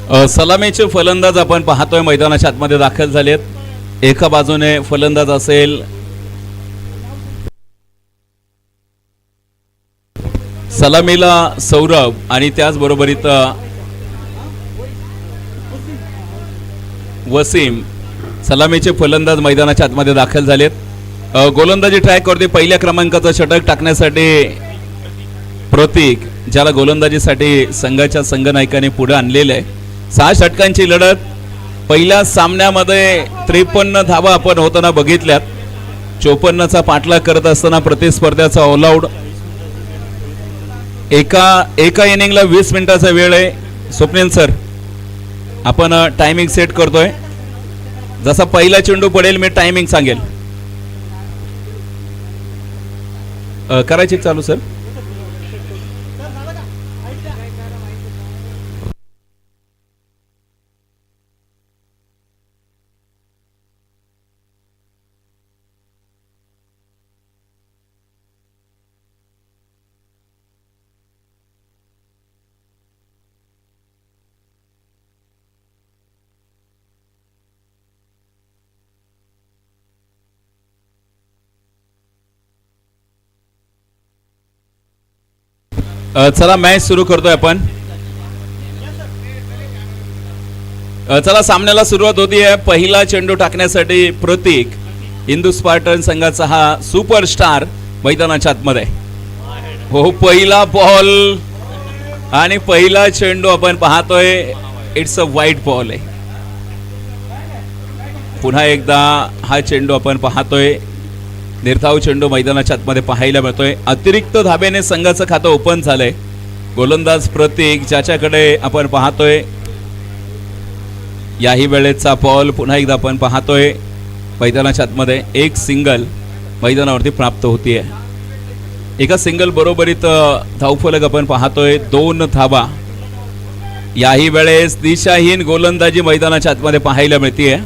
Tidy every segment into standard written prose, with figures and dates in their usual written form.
सलामीचे फलंदाज आपण पाहतोय मैदानाच्या आतमध्ये दाखल झालेत. एका बाजूने फलंदाज असेल सलामीला सौरभ आणि त्याचबरोबर इथं वसीम. सलामीचे फलंदाज मैदानाच्या आतमध्ये दाखल झालेत. गोलंदाजी ट्रॅकवरती पहिल्या क्रमांकाचं षटक टाकण्यासाठी प्रतीक, ज्याला गोलंदाजीसाठी संघाच्या संघनायकाने पुढे आणलेलं आहे. 6 षटकांची लढत. पहिल्या सामन्यामध्ये 53 धावा आपण होताना बघितल्यात. 54चा पाठलाग करत असताना प्रतिस्पर्ध्याचा ऑल आउट. एका इनिंगला 20 मिनिटाचा वेळ आहे. स्वप्नील सर, आपण टायमिंग सेट करतोय. जसा पहिला चेंडू पडेल मी टायमिंग सांगेल. करायची चालू सर. चला मॅच सुरू करतोय आपण. चला सामन्याला सुरुवात होती आहे. पहिला चेंडू टाकण्यासाठी प्रतीक, हिंदू स्पार्टन संघाचा हा सुपरस्टार मैदानाच्या आतमध्ये. हो, पहिला बॉल आणि पहिला चेंडू आपण पाहतोय. इट्स अ वाईट बॉल आहे. पुन्हा एकदा हा चेंडू आपण पाहतोय. निर्धाव चेंडू मैदानाच्या आतमध्ये पाहायला मिळतोय. अतिरिक्त धाब्याने संघाचं खातं ओपन झालंय. गोलंदाज प्रतीक, ज्याच्याकडे आपण पाहतोय. याही वेळेचा बॉल पुन्हा एकदा आपण पाहतोय. मैदानाच्या आतमध्ये एक सिंगल मैदानावरती प्राप्त होतीये. एका सिंगल बरोबरीत धावफलक आपण पाहतोय. 2 धाबा. याही वेळेस दिशाहीन गोलंदाजी मैदानाच्या आतमध्ये पाहायला मिळतीये.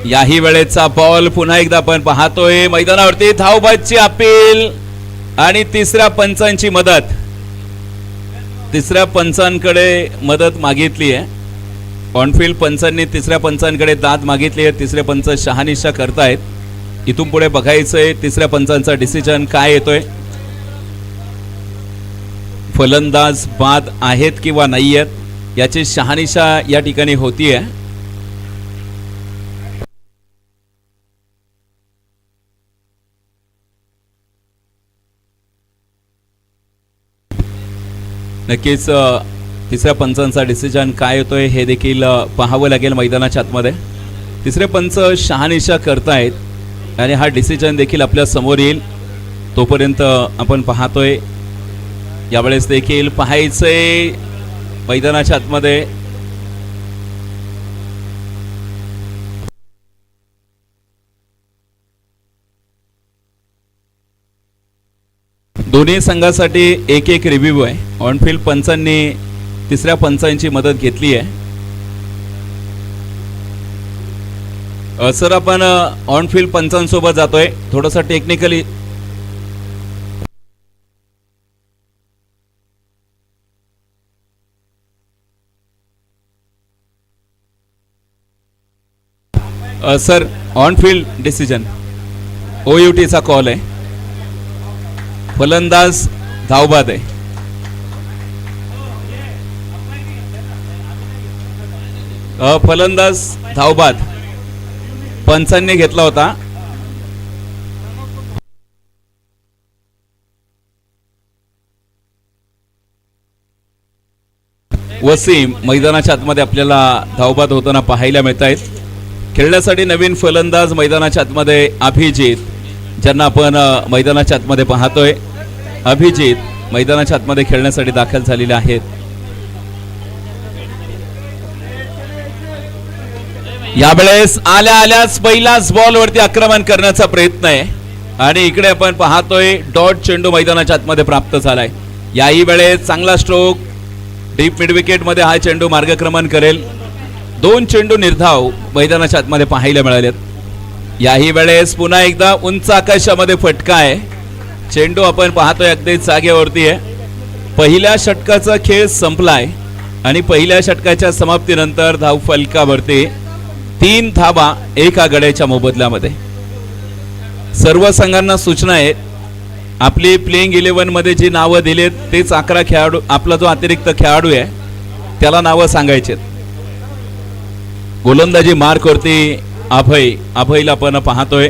याही वेळेचा बॉल पुन्हा एकदा आपण पाहतोय. मैदानावरती धावबादची अपील आणि तिसऱ्या पंचांची मदत. तिसऱ्या पंचांकडे मदत मागितली आहे. ऑनफिल्ड पंचांनी तिसऱ्या पंचांकडे दाद मागितली आहे. तिसरे पंच शहानिशा करतायत. इथून पुढे बघायचंय तिसऱ्या पंचांचा डिसिजन काय येतोय. फलंदाज बाद आहेत किंवा नाही आहेत याची शहानिशा या ठिकाणी होतीये. नक्कीच तिसऱ्या पंचांचा डिसिजन काय येतोय हे देखील पाहावं लागेल मैदानाच्या आतमध्ये. तिसरे पंच शहानिशा करतायत आणि हा डिसिजन देखील आपल्या समोर येईल. तोपर्यंत आपण पाहतोय. यावेळेस देखील पाहायचंय मैदानाच्या आतमध्ये. दोन्ही संघासाठी एक एक रिव्ह्यू आहे. ऑनफिल्ड पंचांनी तिसऱ्या पंचांची मदत घेतली आहे. सर, आपण ऑनफिल्ड पंचांसोबत जातोय. थोडंसं टेक्निकली सर, ऑनफिल्ड डिसिजन OUTचा कॉल आहे. फलंदाज धावबाद आहे. फलंदाज धावबाद पंचांनी घेतला होता. वसीम मैदानाच्या आतमध्ये आपल्याला धावबाद होताना पाहायला मिळत आहेत. खेळण्यासाठी नवीन फलंदाज मैदानाच्या आतमध्ये अभिजित, ज्यांना आपण मैदानाच्या आतमध्ये पाहतोय. अभिजित मैदानाच्या आतमध्ये खेळण्यासाठी दाखल झालेले आहेत. यावेळेस आल्याच पहिल्याच बॉलवरती आक्रमण करण्याचा प्रयत्न आहे आणि इकडे आपण पाहतोय डॉट चेंडू मैदानाच्या आतमध्ये प्राप्त झालाय. याही वेळेस चांगला स्ट्रोक. डीप मिड विकेट मध्ये हा चेंडू मार्गक्रमण करेल. 2 चेंडू निर्धाव मैदानाच्या आतमध्ये पाहायला मिळालेत. याही वेळेस पुन्हा एकदा उंच आकाशामध्ये फटका आहे. चेंडू आपण पाहतोय अगदी जागेवरती आहे. पहिल्या षटकाचा खेळ संपलाय आणि पहिल्या षटकाच्या समाप्तीनंतर धावफलकावरती 3 धावा एका गड्याच्या मोबदल्यामध्ये. सर्व संघांना सूचना आहे, आपली प्लेइंग 11 मध्ये जी नावं दिलेत तेच 11 खेळाडू, आपला जो अतिरिक्त खेळाडू आहे त्याला नावं सांगायचे. गोलंदाजी मार्क करते अभयला पण पाहतोय.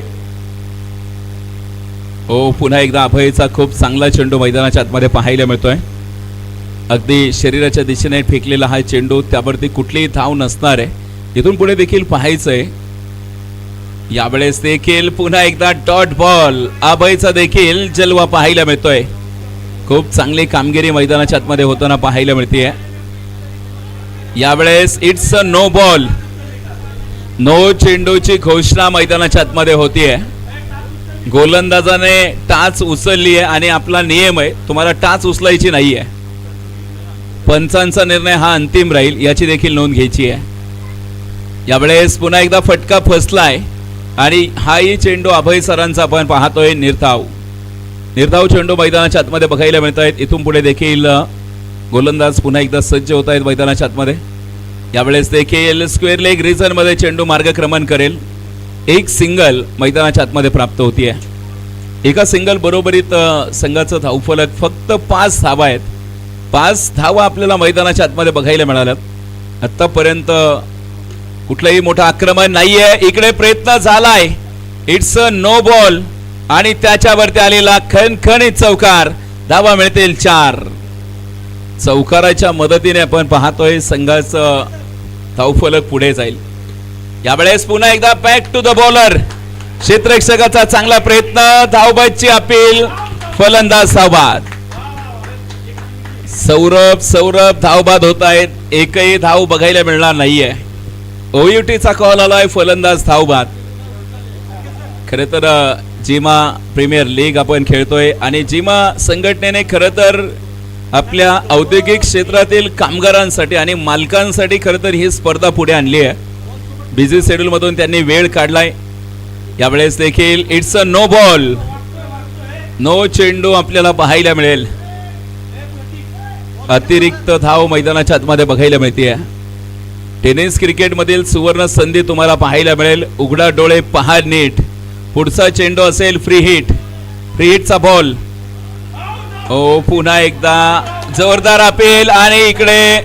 हो, पुन्हा एकदा अभयचा खूप चांगला चेंडू मैदानाच्या आतमध्ये पाहायला मिळतोय. अगदी शरीराच्या दिशेने फेकलेला हा चेंडू, त्यावरती कुठलीही धाव नसणार आहे. इथून पुढे देखील पाहायचंय. यावेळेस देखील पुन्हा एकदा डॉट बॉल, अभयचा देखील जलवा पाहायला मिळतोय. खूप चांगली कामगिरी मैदानाच्या आतमध्ये होताना पाहायला मिळते. यावेळेस it's a no ball, no चेंडूची घोषणा मैदानाच्या आतमध्ये होतीये. गोलंदाजाने टाच उचलली आहे आणि आपला नियम आहे तुम्हाला टाच उचलायची नाहीये. पंचांचा निर्णय हा अंतिम राहील याची देखील नोंद घ्यायची आहे. यावेळेस पुन्हा एकदा फटका फसलाय आणि हाही चेंडू अभय सरांचा आपण पाहतोय. निर्धाव चेंडू मैदानाच्या आतमध्ये बघायला मिळत आहेत. इथून पुढे देखील गोलंदाज पुन्हा एकदा सज्ज होत आहेत मैदानाच्या आतमध्ये. यावेळेस देखील स्क्वेअर लेग रिजन मध्ये चेंडू मार्गक्रमण करेल. एक सिंगल मैदानाच्या आतमध्ये प्राप्त होतीये. एका सिंगल बरोबरीत संघाचं धावफलक फक्त 5 धावा आहेत. 5 धावा आपल्याला मैदानाच्या आतमध्ये बघायला मिळाल्यात. आतापर्यंत कुठलंही मोठं आक्रमण नाहीये. इकडे प्रयत्न झालाय, इट्स अ नो बॉल आणि त्याच्यावरती आलेला खणखणीत चौकार. धावा मिळतील 4. चौकाराच्या मदतीने आपण पाहतोय संघाचं धावफलक पुढे जाईल. यावेळेस पुन्हा एकदा बॅक टू द बॉलर, क्षेत्ररक्षकाचा चांगला प्रयत्न, धावबादची अपील, फलंदाज धावबाद. सौरभ धावबाद होत आहेत. एकही धाव बघायला मिळणार नाहीये. ओयूटीचा कॉल आलाय, फलंदाज धावबाद. खरे तर जिमा प्रीमियर लीग आपण खेळतोय आणि जिमा संघटनेने खरं तर आपल्या औद्योगिक क्षेत्रातील कामगारांसाठी आणि मालकांसाठी खरं तर ही स्पर्धा पुढे आणली आहे. बिझी शेड्यूल मधून त्यांनी वेळ काढलाय. यावेळेस देखील it's a no ball, no चेंडू आपल्याला पाहायला मिळेल. अतिरिक्त धाव मैदानाच्या आतमध्ये बघायला मिळते. टेनिस क्रिकेट मधील सुवर्ण संधी तुम्हाला पाहायला मिळेल. उघडा डोळे पहा नीट. पुढचा चेंडू असेल फ्री हिटचा बॉल. हो, पुन्हा एकदा जोरदार अपील आणि इकडे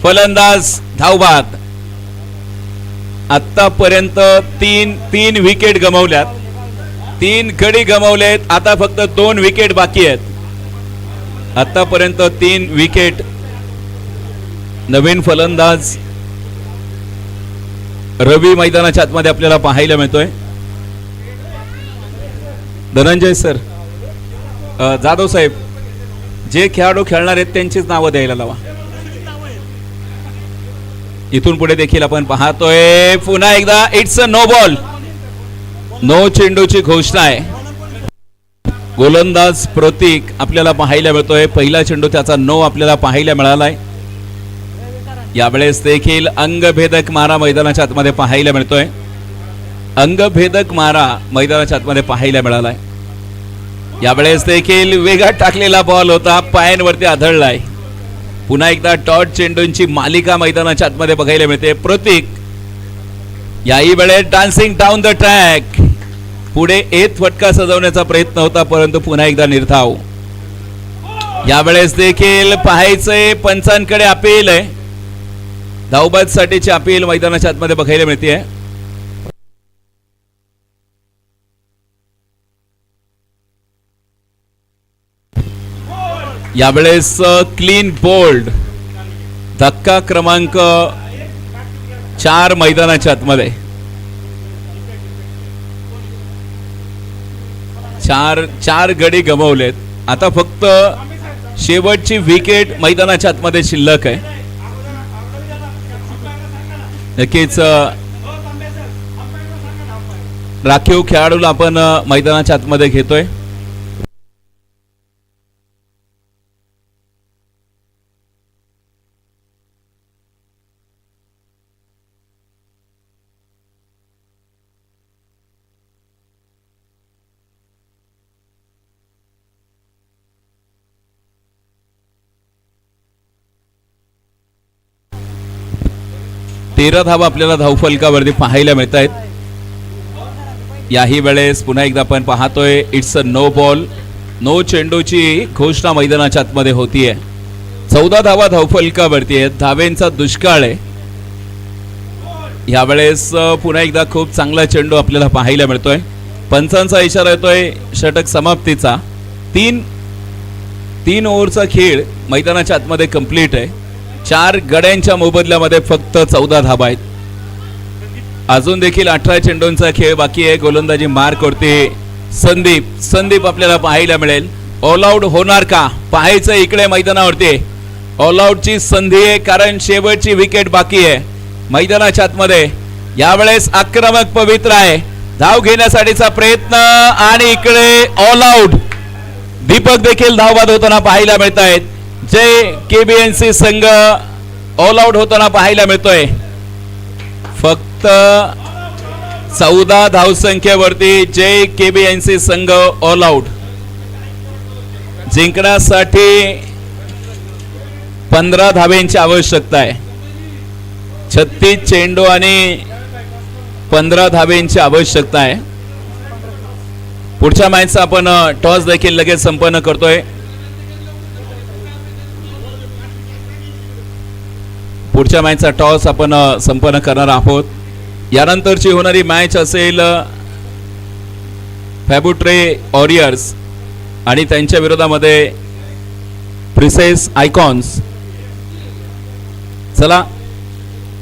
फलंदाज धावबाद. आतापर्यंत तीन विकेट गमावल्यात, 3 गडी गमावलेत. आता फक्त 2 विकेट बाकी आहेत. आतापर्यंत 3 विकेट. नवीन फलंदाज रवी मैदानाच्या आतमध्ये आपल्याला पाहायला मिळतोय. धनंजय सर, जाधव साहेब, जे खेळाडू खेळणार आहेत त्यांचीच नावं द्यायला लावा. इथून पुढे देखील आपण पाहतोय पुन्हा एकदा it's a no ball, no चेंडूची घोषणा आहे. गोलंदाज प्रतीक आपल्याला पाहायला मिळतोय. पहिला चेंडू त्याचा नो आपल्याला पाहायला मिळालाय. यावेळेस देखील अंगभेदक मारा मैदानाच्या आतमध्ये पाहायला मिळतोय. अंगभेदक मारा मैदानाच्या आतमध्ये पाहायला मिळालाय. यावेळेस देखील वेगात टाकलेला बॉल होता, पायांवरती आदळलाय. पुन्हा एकदा टॉट चेंडूंची मालिका मैदानाच्या आतमध्ये बघायला मिळते. प्रतीक याही वेळेस डान्सिंग डाऊन द ट्रॅक, पुढे एक फटका सजवण्याचा प्रयत्न होता परंतु पुन्हा एकदा निर्धाव. यावेळेस देखील पाहायचंय, पंचांकडे अपील आहे. धावबाद साठीची अपील मैदानाच्या आतमध्ये बघायला मिळते. यावेळेस क्लीन बोल्ड, धक्का क्रमांक 4 मैदानाच्या आतमध्ये. 4 गडी गमावलेत. आता फक्त शेवटची विकेट मैदानाच्या आतमध्ये शिल्लक आहे. नक्कीच राखीव खेळाडूला आपण मैदानाच्या आतमध्ये घेतोय. 13 धावा आपल्याला धावफलकावरती पाहायला मिळत आहेत. याही वेळेस पुन्हा एकदा आपण पाहतोय it's a no ball, no चेंडूची घोषणा मैदानाच्या आतमध्ये होतीये. 14 धावा धावफलकावरती आहेत. धावेंचा दुष्काळ आहे. यावेळेस पुन्हा एकदा खूप चांगला चेंडू आपल्याला पाहायला मिळतोय. पंचांचा इशारा येतोय षटक समाप्तीचा. तीन ओव्हरचा खेळ मैदानाच्या आतमध्ये कंप्लीट आहे. 4 गड्यांच्या मोबदल्यामध्ये फक्त 14 धावा आहेत. अजून देखील 18 चेंडूंचा खेळ बाकी आहे. गोलंदाजी मार करते संदीप आपल्याला पाहायला मिळेल. ऑल आउट होणार का पाहायचं इकडे मैदानावरती. ऑल आउटची संधी आहे कारण शेवटची विकेट बाकी आहे मैदानाच्या आतमध्ये. यावेळेस आक्रमक पवित्र आहे. धाव घेण्यासाठीचा प्रयत्न आणि इकडे ऑल आउट. दीपक देखील धावबाद होताना पाहायला मिळत आहेत. जय केबीएनसी संघ ऑल आउट होताना पाहायला मिळतोय. फक्त 14 धावसंख्येवरती जय केबीएनसी संघ ऑल आउट. जिंकण्यासाठी 15 धावेंची आवश्यकता आहे. 36 चेंडू आणि 15 धावेंची आवश्यकता आहे. पुढच्या मॅचचा आपण टॉस देखील लगेच संपन्न करतोय. पुढच्या मॅचचा टॉस आपण संपन्न करणार आहोत. यानंतरची होणारी मॅच असेल फॅबुट्रे वॉरियर्स आणि त्यांच्या विरोधामध्ये प्रिसेस आयकॉन्स. चला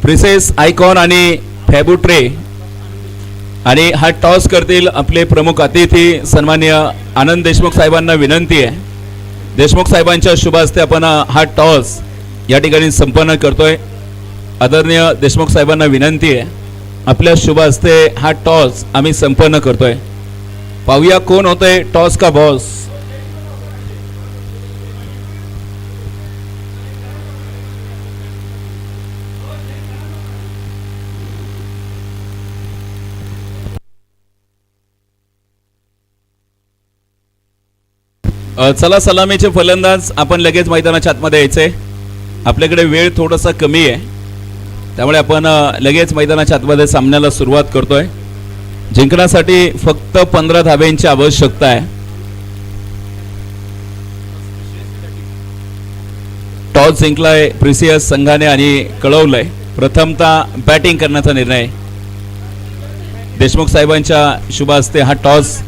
प्रिसेस आयकॉन आणि फॅबुट्रे आणि हा टॉस करतील आपले प्रमुख अतिथी सन्माननीय आनंद देशमुख साहेबांना विनंती आहे. देशमुख साहेबांच्या शुभ हस्ते आपण हा टॉस या ठिकाणी संपन्न करतोय. आदरणीय देशमुख साहेबांना विनंती आहे आपल्या शुभ हस्ते हा टॉस आम्ही संपन्न करतोय. पाहूया कोण होतंय टॉस का बॉस. चला सलामीचे फलंदाज आपण लगेच मैदानाच्या आतमध्ये यायचे. आपल्याकडे वेळ थोडासा कमी आहे त्यामुळे आपण लगेच मैदानाच्या आतमध्ये सामन्याला सुरुवात करतोय. जिंकण्यासाठी फक्त 15 धावेंची आवश्यकता आहे. टॉस जिंकलाय प्रिसियस संघाने आणि कळवलंय प्रथमतः बॅटिंग करण्याचा निर्णय. देशमुख साहेबांच्या शुभ हस्ते हा टॉस.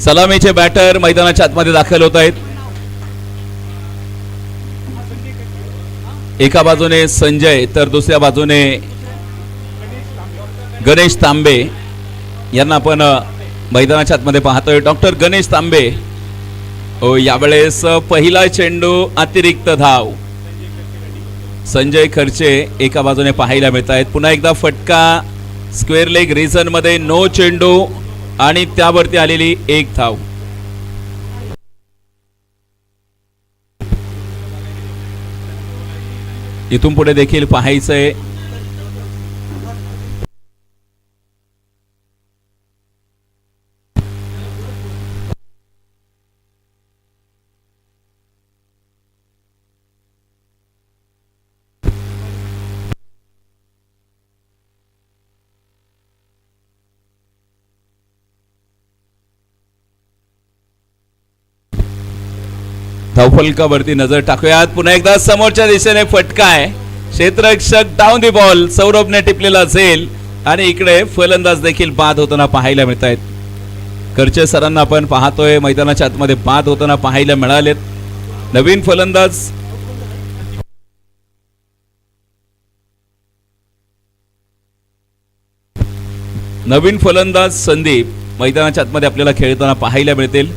सलामीचे बॅटर मैदानाच्या आतमध्ये दाखल होत आहेत. एका बाजूने संजय तर दुसऱ्या बाजूने गणेश तांबे यांना आपण मैदानाच्या आतमध्ये पाहतोय. डॉक्टर गणेश तांबे. यावेळेस पहिला चेंडू अतिरिक्त धाव. संजय खर्चे एका बाजूने पाहायला मिळत आहेत. पुन्हा एकदा फटका स्क्वेअर लेग रिजन मध्ये नो चेंडू आणि त्यावरती आलेली 1 धाव. इथून पुढे देखील पाहायचंय धावफलकावरती नजर टाकूयात. पुन्हा एकदा समोरच्या दिशेने फटका आहे. क्षेत्ररक्षक डाऊन दी बॉल सौरभने टिपलेला असेल आणि इकडे फलंदाज देखील बाद होताना पाहायला मिळत आहेत. खर्चे सरांना आपण पाहतोय मैदानाच्या आतमध्ये बाद होताना पाहायला मिळालेत. नवीन फलंदाज संदीप मैदानाच्या आतमध्ये आपल्याला खेळताना पाहायला मिळतील.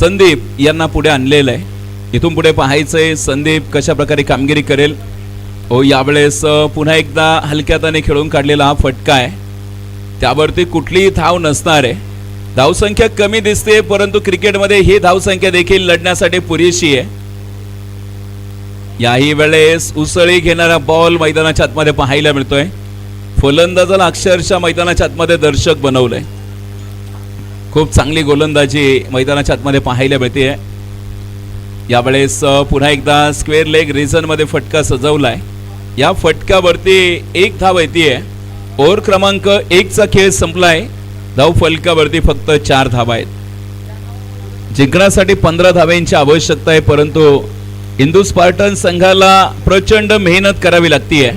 संदीप यांना पुढे आणलेलं आहे. इथून पुढे पाहायचंय संदीप कशा प्रकारे कामगिरी करेल. यावेळेस पुन्हा एकदा हलक्याताने खेळून काढलेला हा फटका आहे. त्यावरती कुठलीही धाव नसणार आहे. धावसंख्या कमी दिसते परंतु क्रिकेटमध्ये ही धावसंख्या देखील लढण्यासाठी पुरेशी आहे. याही वेळेस उसळी घेणारा बॉल मैदानाच्या आतमध्ये पाहायला मिळतोय. फलंदाजाला अक्षरशः मैदानाच्या आतमध्ये दर्शक बनवलंय. खूप चांगली गोलंदाजी मैदानाच्या आतमध्ये पाहायला मिळते. यावेळेस पुन्हा एकदा स्क्वेअर लेग रिजन मध्ये फटका सजवलाय. या फटक्यावरती 1 धाव येते. ओव्हर क्रमांक 1चा खेळ संपलाय. धाव फलकावरती फक्त 4 धावा आहेत. जिंकण्यासाठी 15 धावांची आवश्यकता आहे, परंतु इंदू स्पार्टन संघाला प्रचंड मेहनत करावी लागतीये.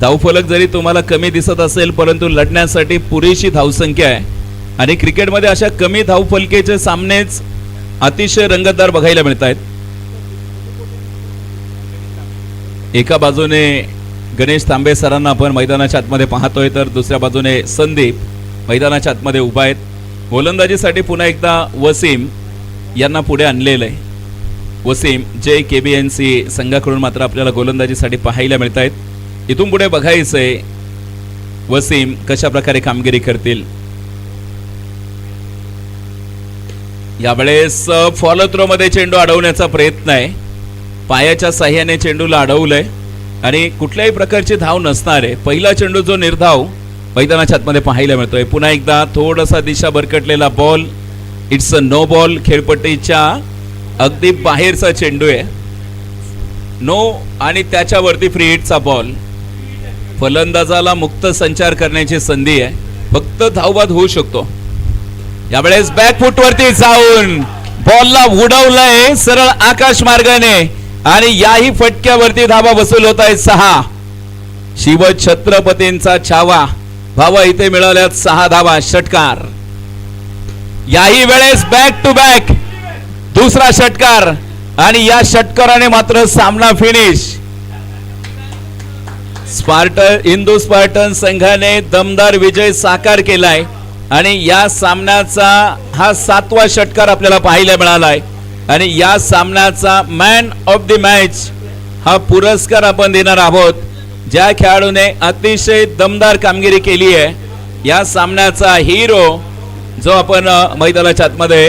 धावफलक जरी तुम्हाला कमी दिसत असेल, परंतु लढण्यासाठी पुरेशी धावसंख्या आहे. आणि क्रिकेटमध्ये अशा कमी धावफलकेचे सामनेच अतिशय रंगतदार बघायला मिळत आहेत. एका बाजूने गणेश तांबे सरांना आपण मैदानाच्या आतमध्ये पाहतोय, तर दुसऱ्या बाजूने संदीप मैदानाच्या आतमध्ये उभा आहेत. गोलंदाजीसाठी पुन्हा एकदा वसीम यांना पुढे आणलेलं आहे. वसीम जे KBNC संघाकडून मात्र आपल्याला गोलंदाजीसाठी पाहायला मिळत आहेत. इथून पुढे बघायचंय वसीम कशा प्रकारे कामगिरी करतील. यावेळेस फॉलो थ्रो मध्ये चेंडू अडवण्याचा प्रयत्न आहे. पायाच्या साह्याने चेंडूला अडवलंय आणि कुठल्याही प्रकारची धाव नसणार आहे. पहिला चेंडू जो निर्धाव मैदानाच्या आतमध्ये पाहायला मिळतोय. पुन्हा एकदा थोडासा दिशा भरकटलेला ball. It's a no ball. खेळपट्टीच्या अगदी बाहेरचा चेंडू आहे. नो आणि त्याच्यावरती फ्री हिटचा बॉल. फलंदाजाला मुक्त संचार करण्याची संधी आहे. फक्त धावबाद होऊ शकतो. यावेळेस बॅक फुटवरती जाऊन बॉलला उडवलंय सरळ आकाश मार्गाने आणि याही फटक्यावरती धावा वसूल होत आहेत 6. शिव छत्रपतींचा छावा भावा इथे मिळाल्यात 6 धावा. षटकार. याही वेळेस बॅक टू बॅक दुसरा षटकार आणि या षटकाराने मात्र सामना फिनिश. इंदू स्पार्टन संघाने दमदार विजय साकार केलाय आणि या सामन्याचा हा 7वा षटकार आपल्याला पाहायला मिळालाय. आणि या सामन्याचा मॅन ऑफ द मॅच हा पुरस्कार आपण देणार आहोत ज्या खेळाडूने अतिशय दमदार कामगिरी केली आहे. या सामन्याचा हिरो जो आपण मैदानाच्या आतमध्ये